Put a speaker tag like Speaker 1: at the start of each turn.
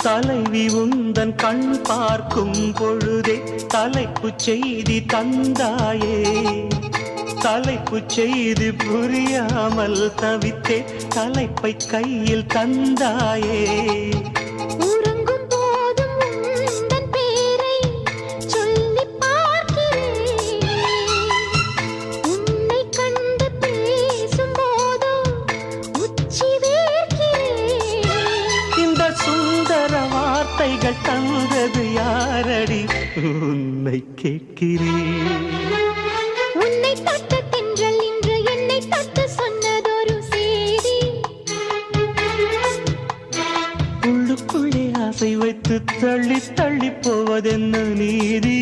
Speaker 1: தலைவி உந்தன் கண் பார்க்கும் பொழுதே தலைப்பு செய்தி தந்தாயே. தலைப்பு செய்தி புரியாமல் தவித்தே தலைப்பை கையில் தந்தாயே.
Speaker 2: உறங்கும் போதும் உந்தன் பேரை சொல்லி பார்க்கிறேன். உன்னை கண்டு பேசும் போதோ உச்சி வேர்க்கிறேன்.
Speaker 1: இந்த சுந்தர வார்த்தைகள் தந்தது யாரடி உன்னை கேட்கிறேன்.
Speaker 2: உன்னை தட்ட தென்றல் இன்று என்னை தட்ட சொன்னதொரு செய்தி.
Speaker 1: உள்ளுக்குள்ளே ஆசை வைத்து தள்ளி தள்ளி போவதென்ன நீதி.